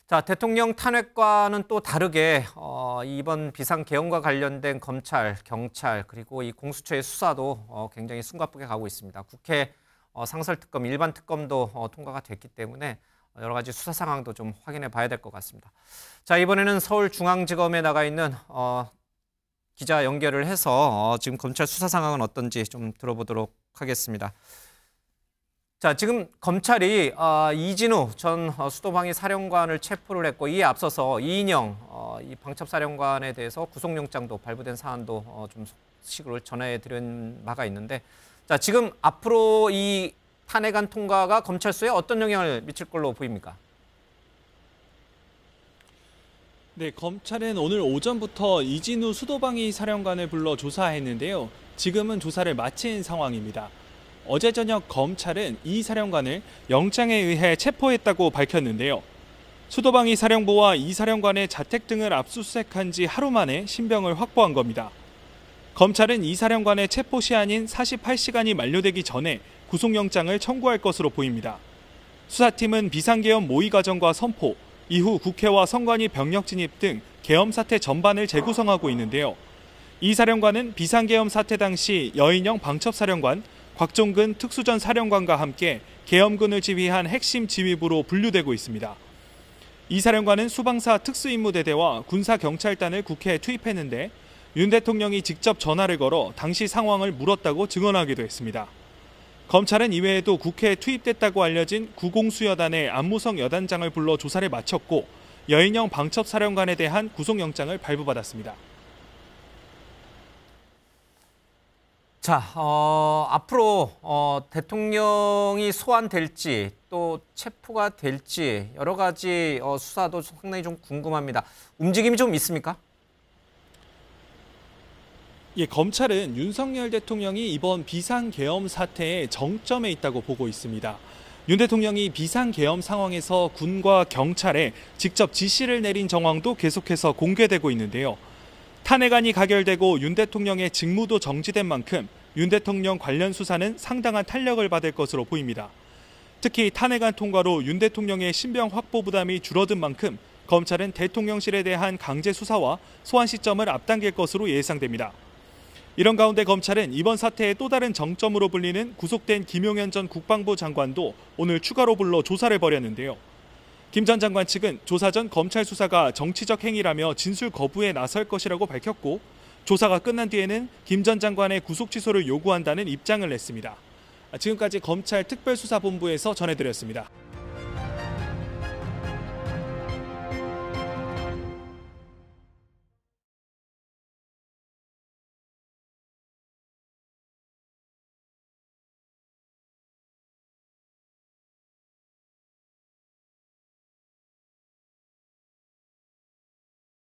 자, 대통령 탄핵과는 또 다르게 이번 비상계엄과 관련된 검찰, 경찰 그리고 이 공수처의 수사도 굉장히 숨가쁘게 가고 있습니다. 국회 상설특검, 일반특검도 통과가 됐기 때문에 여러 가지 수사 상황도 좀 확인해 봐야 될 것 같습니다. 자, 이번에는 서울중앙지검에 나가 있는 기자 연결을 해서 지금 검찰 수사 상황은 어떤지 좀 들어보도록 하겠습니다. 자, 지금 검찰이 이진우 전 수도방위 사령관을 체포를 했고, 이에 앞서서 이인영 이 방첩사령관에 대해서 구속영장도 발부된 사안도 좀 소식으로 전해드린 바가 있는데, 자, 지금 앞으로 이 탄핵안 통과가 검찰 수에 어떤 영향을 미칠 걸로 보입니까? 네, 검찰은 오늘 오전부터 이진우 수도방위 사령관을 불러 조사했는데요. 지금은 조사를 마친 상황입니다. 어제 저녁 검찰은 이 사령관을 영장에 의해 체포했다고 밝혔는데요. 수도방위 사령부와 이 사령관의 자택 등을 압수수색한 지 하루 만에 신병을 확보한 겁니다. 검찰은 이 사령관의 체포 시한인 48시간이 만료되기 전에 구속영장을 청구할 것으로 보입니다. 수사팀은 비상계엄 모의 과정과 선포, 이후 국회와 선관위 병력 진입 등 계엄 사태 전반을 재구성하고 있는데요. 이 사령관은 비상계엄 사태 당시 여인영 방첩사령관, 곽종근 특수전 사령관과 함께 계엄군을 지휘한 핵심 지휘부로 분류되고 있습니다. 이 사령관은 수방사 특수임무대대와 군사경찰단을 국회에 투입했는데 윤 대통령이 직접 전화를 걸어 당시 상황을 물었다고 증언하기도 했습니다. 검찰은 이외에도 국회에 투입됐다고 알려진 구공수여단의 안무성 여단장을 불러 조사를 마쳤고, 여인영 방첩사령관에 대한 구속영장을 발부받았습니다. 자, 앞으로 대통령이 소환될지 또 체포가 될지 여러 가지 수사도 상당히 좀 궁금합니다. 움직임이 좀 있습니까? 예, 검찰은 윤석열 대통령이 이번 비상계엄 사태의 정점에 있다고 보고 있습니다. 윤 대통령이 비상계엄 상황에서 군과 경찰에 직접 지시를 내린 정황도 계속해서 공개되고 있는데요. 탄핵안이 가결되고 윤 대통령의 직무도 정지된 만큼 윤 대통령 관련 수사는 상당한 탄력을 받을 것으로 보입니다. 특히 탄핵안 통과로 윤 대통령의 신병 확보 부담이 줄어든 만큼 검찰은 대통령실에 대한 강제 수사와 소환 시점을 앞당길 것으로 예상됩니다. 이런 가운데 검찰은 이번 사태의 또 다른 정점으로 불리는 구속된 김용현 전 국방부 장관도 오늘 추가로 불러 조사를 벌였는데요. 김 전 장관 측은 조사 전 검찰 수사가 정치적 행위라며 진술 거부에 나설 것이라고 밝혔고, 조사가 끝난 뒤에는 김 전 장관의 구속 취소를 요구한다는 입장을 냈습니다. 지금까지 검찰 특별수사본부에서 전해드렸습니다.